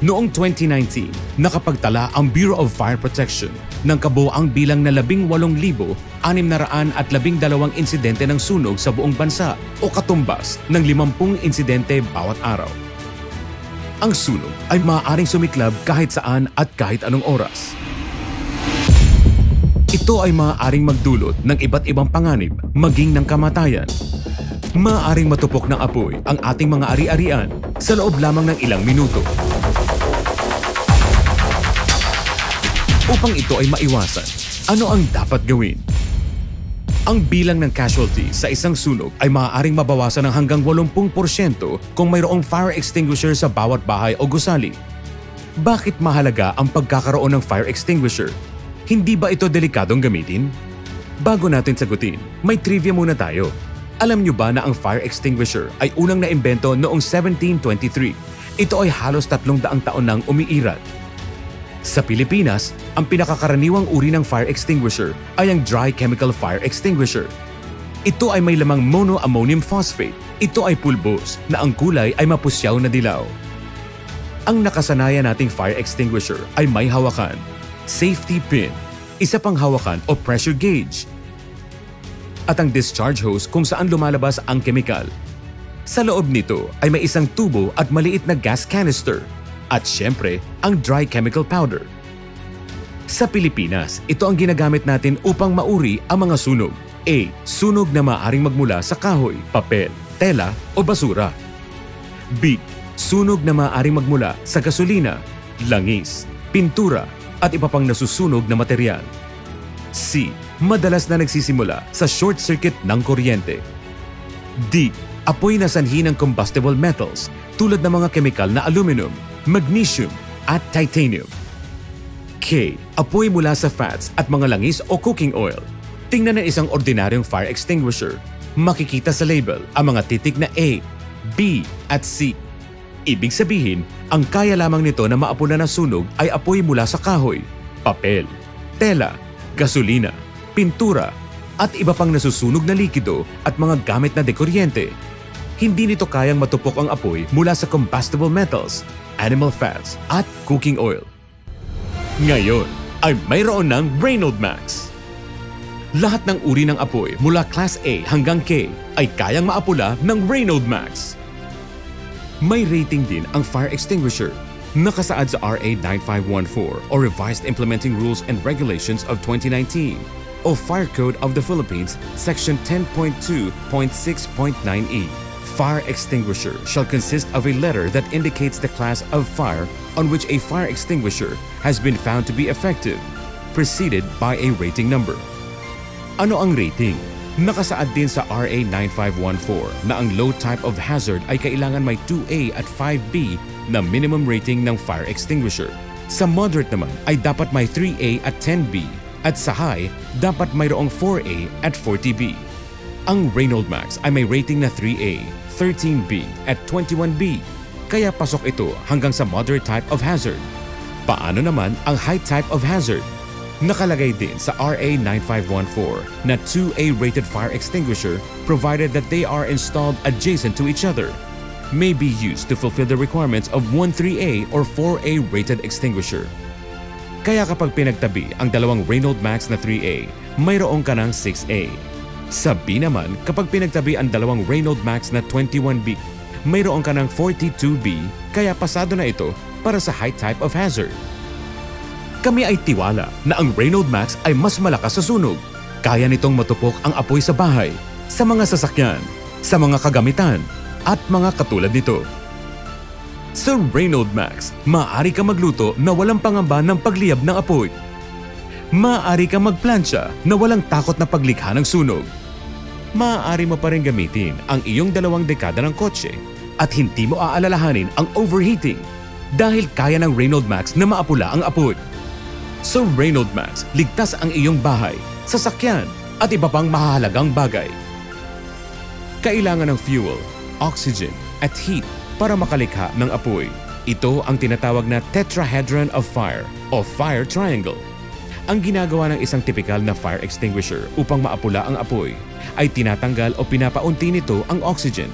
Noong 2019, nakapagtala ang Bureau of Fire Protection ng kabuoang bilang na 18,612 insidente ng sunog sa buong bansa o katumbas ng 50 insidente bawat araw. Ang sunog ay maaaring sumiklab kahit saan at kahit anong oras. Ito ay maaaring magdulot ng iba't ibang panganib maging ng kamatayan. Maaaring matupok ng apoy ang ating mga ari-arian sa loob lamang ng ilang minuto. Upang ito ay maiwasan, ano ang dapat gawin? Ang bilang ng casualty sa isang sunog ay maaaring mabawasan ng hanggang 80% kung mayroong fire extinguisher sa bawat bahay o gusali. Bakit mahalaga ang pagkakaroon ng fire extinguisher? Hindi ba ito delikadong gamitin? Bago natin sagutin, may trivia muna tayo. Alam niyo ba na ang fire extinguisher ay unang naimbento noong 1723? Ito ay halos 300 taon nang umiiral. Sa Pilipinas, ang pinakakaraniwang uri ng fire extinguisher ay ang dry chemical fire extinguisher. Ito ay may lamang monoammonium phosphate. Ito ay pulbos na ang kulay ay mapusyaw na dilaw. Ang nakasanayan nating fire extinguisher ay may hawakan, safety pin, isa pang hawakan o pressure gauge, at ang discharge hose kung saan lumalabas ang kemikal. Sa loob nito ay may isang tubo at maliit na gas canister. At syempre, ang dry chemical powder. Sa Pilipinas, ito ang ginagamit natin upang mauri ang mga sunog. A. Sunog na maaaring magmula sa kahoy, papel, tela o basura. B. Sunog na maaaring magmula sa gasolina, langis, pintura at iba pang nasusunog na material. C. Madalas na nagsisimula sa short circuit ng kuryente. D. Apoy na sanhi ng combustible metals tulad ng mga kemikal na aluminum, magnesium at titanium. K. Apoy mula sa fats at mga langis o cooking oil. Tingnan ng isang ordinaryong fire extinguisher. Makikita sa label ang mga titik na A, B at C. Ibig sabihin, ang kaya lamang nito na maapula na sunog ay apoy mula sa kahoy, papel, tela, gasolina, pintura at iba pang nasusunog na likido at mga gamit na dekuryente. Hindi nito kayang matupok ang apoy mula sa combustible metals, animal fats at cooking oil. Ngayon ay mayroon ng Reynolds Max. Lahat ng uri ng apoy mula Class A hanggang K ay kayang maapula ng Reynolds Max. May rating din ang fire extinguisher. Nakasaad sa RA 9514 o Revised Implementing Rules and Regulations of 2019 o Fire Code of the Philippines Section 10.2.6.9e. Fire extinguisher shall consist of a letter that indicates the class of fire on which a fire extinguisher has been found to be effective, preceded by a rating number. Ano ang rating? Nakasaad din sa RA 9514 na ang low type of hazard ay kailangan may 2A at 5B na minimum rating ng fire extinguisher. Sa moderate naman ay dapat may 3A at 10B at sa high dapat mayroong 4A at 40B. Ang Reynolds Max ay may rating na 3A, 13B at 21B, kaya pasok ito hanggang sa moderate type of hazard. Paano naman ang high type of hazard? Nakalagay din sa RA 9514 na 2A rated fire extinguisher provided that they are installed adjacent to each other, may be used to fulfill the requirements of 1 3A or 4A rated extinguisher. Kaya kapag pinagtabi ang dalawang Reynolds Max na 3A, mayroong ka ng 6A. Sa B naman, kapag pinagtabi ang dalawang Reynolds Max na 21B, mayroon ka ng 42B, kaya pasado na ito para sa high type of hazard. Kami ay tiwala na ang Reynolds Max ay mas malakas sa sunog. Kaya nitong matupok ang apoy sa bahay, sa mga sasakyan, sa mga kagamitan, at mga katulad nito. Sa Reynolds Max, maaari ka magluto na walang pangamba ng pagliyab ng apoy. Maaari ka magplansya na walang takot na paglikha ng sunog. Maaari mo pa rin gamitin ang iyong 2 dekada ng kotse at hindi mo aalalahanin ang overheating dahil kaya ng Reynolds Max na maapula ang apoy. Sa Reynolds Max, ligtas ang iyong bahay, sasakyan at iba pang mahahalagang bagay. Kailangan ng fuel, oxygen at heat para makalikha ng apoy. Ito ang tinatawag na tetrahedron of fire o fire triangle. Ang ginagawa ng isang tipikal na fire extinguisher upang maapula ang apoy ay tinatanggal o pinapaunti nito ang oxygen.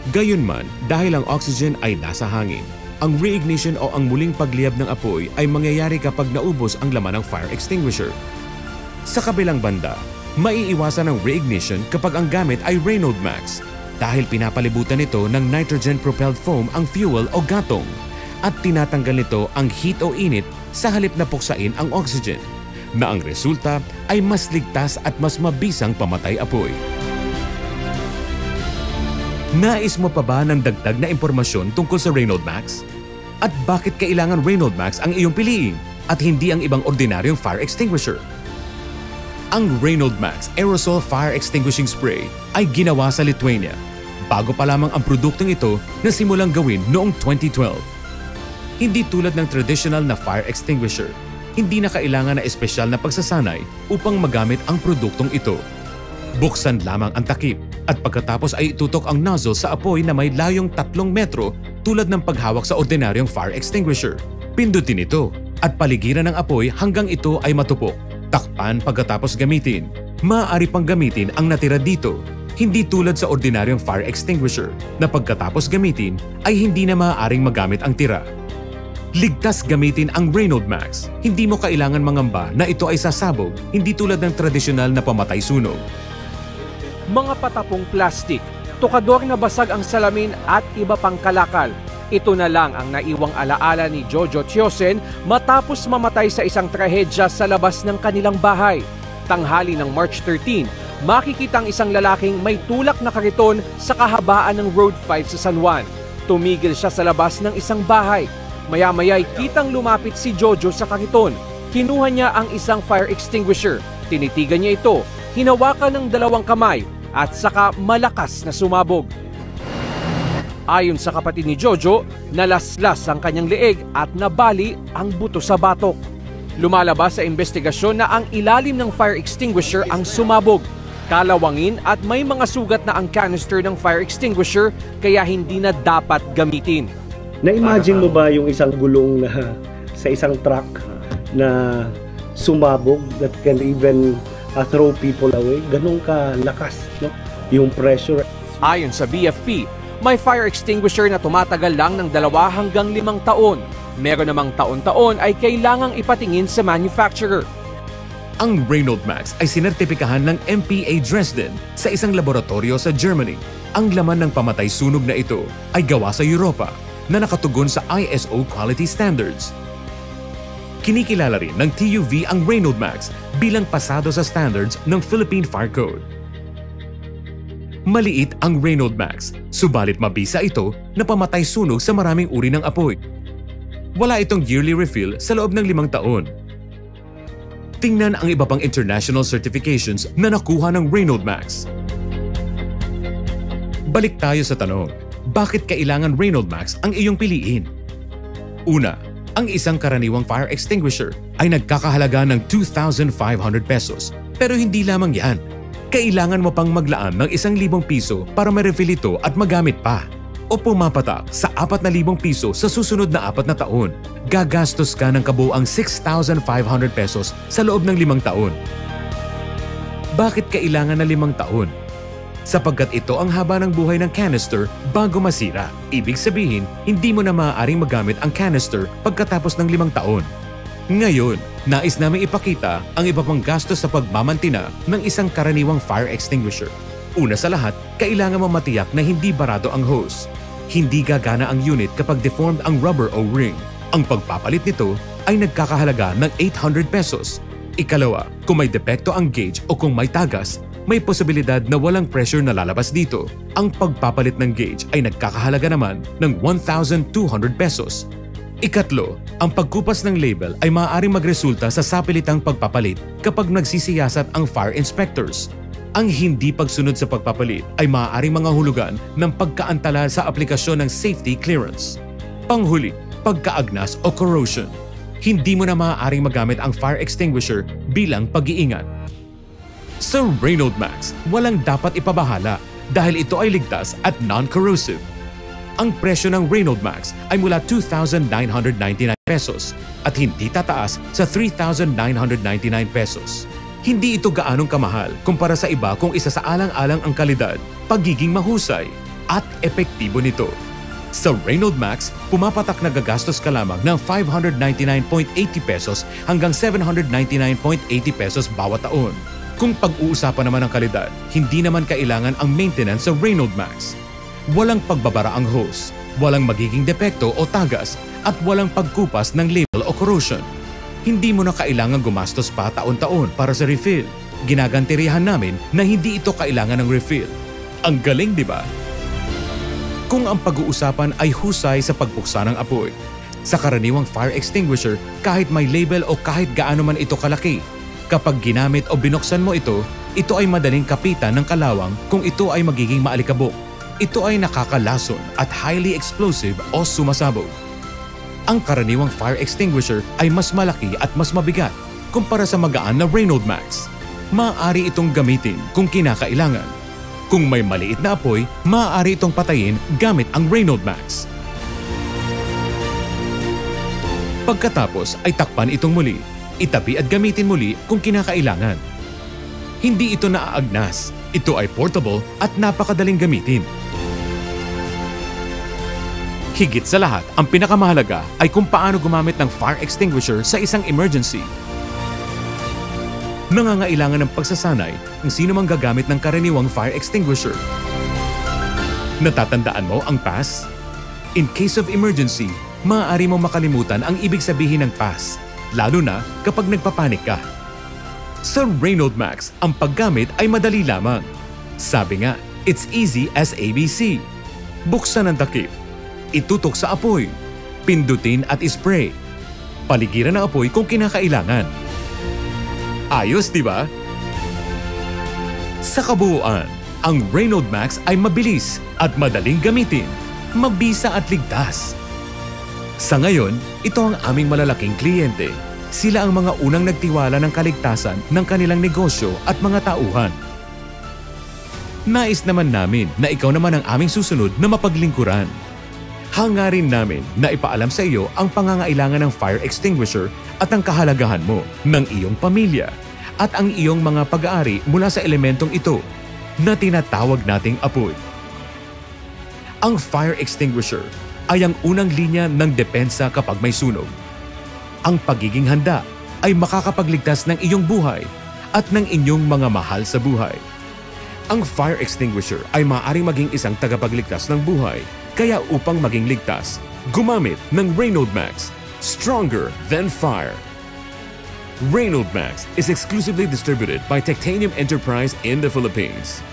Gayunman, dahil ang oxygen ay nasa hangin, Ang reignition o ang muling pagliyab ng apoy ay mangyayari kapag naubos ang laman ng fire extinguisher. Sa kabilang banda, maiiwasan ang reignition kapag ang gamit ay Reynolds Max dahil pinapalibutan nito ng nitrogen-propelled foam ang fuel o gatong at tinatanggal nito ang heat o init sa halip na puksain ang oxygen, na ang resulta ay mas ligtas at mas mabisang pamatay-apoy. Nais mo pa ba ng dagdag na impormasyon tungkol sa Reynolds Max? At bakit kailangan Reynolds Max ang iyong piliin at hindi ang ibang ordinaryong fire extinguisher? Ang Reynolds Max Aerosol Fire Extinguishing Spray ay ginawa sa Lithuania. Bago pa lamang ang produktong ito na simulang gawin noong 2012. Hindi tulad ng traditional na fire extinguisher, hindi na kailangan na espesyal na pagsasanay upang magamit ang produktong ito. Buksan lamang ang takip at pagkatapos ay itutok ang nozzle sa apoy na may layong 3 metro tulad ng paghawak sa ordinaryong fire extinguisher. Pindutin ito at paligiran ng apoy hanggang ito ay matupok. Takpan pagkatapos gamitin. Maaari pang gamitin ang natira dito. Hindi tulad sa ordinaryong fire extinguisher na pagkatapos gamitin ay hindi na maaaring magamit ang tira. Ligtas gamitin ang Reynolds Max. Hindi mo kailangan mangamba na ito ay sasabog, hindi tulad ng tradisyonal na pamatay sunog. Mga patapong plastik, tukador na basag ang salamin at iba pang kalakal. Ito na lang ang naiwang alaala ni Jojo Tiosen matapos mamatay sa isang trahedya sa labas ng kanilang bahay. Tanghali ng March 13, makikita ang isang lalaking may tulak na kariton sa kahabaan ng Road 5 sa San Juan. Tumigil siya sa labas ng isang bahay. Maya-maya'y kitang lumapit si Jojo sa kariton. Kinuha niya ang isang fire extinguisher. Tinitigan niya ito, hinawakan ng 2 kamay at saka malakas na sumabog. Ayon sa kapatid ni Jojo, nalaslas ang kanyang leeg at nabali ang buto sa batok. Lumalabas sa investigasyon na ang ilalim ng fire extinguisher ang sumabog, kalawangin at may mga sugat na ang canister ng fire extinguisher kaya hindi na dapat gamitin. Na-imagine mo ba yung isang gulong na sa isang truck na sumabog that can even throw people away? Ganun ka lakas, no? Yung pressure. Ayon sa BFP, may fire extinguisher na tumatagal lang ng 2 hanggang 5 taon. Meron namang taon-taon ay kailangang ipatingin sa manufacturer. Ang Reynolds Max ay sinertipikahan ng MPA Dresden sa isang laboratorio sa Germany. Ang laman ng pamatay sunog na ito ay gawa sa Europa na nakatugon sa ISO quality standards. Kinikilala rin ng TÜV ang Reynolds Max bilang pasado sa standards ng Philippine Fire Code. Maliit ang Reynolds Max, subalit mabisa ito na pamatay sunog sa maraming uri ng apoy. Wala itong yearly refill sa loob ng 5 taon. Tingnan ang iba pang international certifications na nakuha ng Reynolds Max. Balik tayo sa tanong, bakit kailangan Reynolds Max ang iyong piliin? Una, ang isang karaniwang fire extinguisher ay nagkakahalaga ng 2,500 pesos. Pero hindi lamang yan. Kailangan mo pang maglaan ng 1,000 piso para ma-refill ito at magamit pa. O pumapatak sa 4,000 piso sa susunod na 4 na taon. Gagastos ka ng kabuang 6,500 pesos sa loob ng 5 taon. Bakit kailangan na 5 taon? Sapagkat ito ang haba ng buhay ng canister bago masira. Ibig sabihin, hindi mo na maaaring magamit ang canister pagkatapos ng 5 taon. Ngayon, nais namin ipakita ang iba pang gastos sa pagmamantina ng isang karaniwang fire extinguisher. Una sa lahat, kailangan mo matiyak na hindi barado ang hose. Hindi gagana ang unit kapag deformed ang rubber o ring. Ang pagpapalit nito ay nagkakahalaga ng 800 pesos. Ikalawa, kung may depekto ang gauge o kung may tagas, may posibilidad na walang pressure na lalabas dito. Ang pagpapalit ng gauge ay nagkakahalaga naman ng 1,200 pesos. Ikatlo, ang pagkupas ng label ay maaaring magresulta sa sapilitang pagpapalit kapag nagsisiyasat ang fire inspectors. Ang hindi pagsunod sa pagpapalit ay maaaring manghahulugan ng pagkaantala sa aplikasyon ng safety clearance. Panghuli, pagkaagnas o corrosion. Hindi mo na maaaring magamit ang fire extinguisher bilang pag-iingat. Sa Reynolds Max, walang dapat ipabahala dahil ito ay ligtas at non-corrosive. Ang presyo ng Reynolds Max ay mula 2,999 pesos at hindi tataas sa 3,999 pesos. Hindi ito gaanong kamahal kumpara sa iba kung isa sa alang-alang ang kalidad, pagiging mahusay, at epektibo nito. Sa Reynolds Max, pumapatak na gagastos ka lamang ng 599.80 pesos hanggang 799.80 pesos bawat taon. Kung pag-uusapan naman ng kalidad, hindi naman kailangan ang maintenance sa Reynolds Max. Walang pagbabara ang hose, walang magiging depekto o tagas, at walang pagkupas ng label o corrosion. Hindi mo na kailangan gumastos pa taon-taon para sa refill. Ginagantirihan namin na hindi ito kailangan ng refill. Ang galing, di ba? Kung ang pag-uusapan ay husay sa pagbuksan ng apoy, sa karaniwang fire extinguisher, kahit may label o kahit gaano man ito kalaki, kapag ginamit o binuksan mo ito ay madaling kapitan ng kalawang kung ito ay magiging maalikabok. Ito ay nakakalason at highly explosive o sumasabog. Ang karaniwang fire extinguisher ay mas malaki at mas mabigat kumpara sa magaan na Reynolds Max. Maaari itong gamitin kung kinakailangan. Kung may maliit na apoy, maaari itong patayin gamit ang Reynolds Max. Pagkatapos ay takpan itong muli, itabi at gamitin muli kung kinakailangan. Hindi ito naaagnas, ito ay portable at napakadaling gamitin. Higit sa lahat, ang pinakamahalaga ay kung paano gumamit ng fire extinguisher sa isang emergency. Nangangailangan ng pagsasanay kung sino mang gagamit ng karaniwang fire extinguisher. Natatandaan mo ang PASS? In case of emergency, maaari mo makalimutan ang ibig sabihin ng PASS, lalo na kapag nagpapanik ka. Sa Reynolds Max, ang paggamit ay madali lamang. Sabi nga, it's easy as ABC. Buksan ang takip, itutok sa apoy, pindutin at ispray. Paligiran ng apoy kung kinakailangan. Ayos, di ba? Sa kabuuan, ang Reynolds Max ay mabilis at madaling gamitin, mabisa at ligtas. Sa ngayon, ito ang aming malalaking kliyente. Sila ang mga unang nagtiwala ng kaligtasan ng kanilang negosyo at mga tauhan. Nais naman namin na ikaw naman ang aming susunod na mapaglingkuran. Hangarin namin na ipaalam sa iyo ang pangangailangan ng fire extinguisher at ang kahalagahan mo, ng iyong pamilya, at ang iyong mga pag-aari mula sa elementong ito na tinatawag nating apoy. Ang fire extinguisher ay ang unang linya ng depensa kapag may sunog. Ang pagiging handa ay makakapagligtas ng iyong buhay at ng inyong mga mahal sa buhay. Ang fire extinguisher ay maaaring maging isang tagapagligtas ng buhay, kaya upang maging ligtas, gumamit ng Reynolds Max. Stronger than fire. Reynolds Max is exclusively distributed by Titanium Enterprise in the Philippines.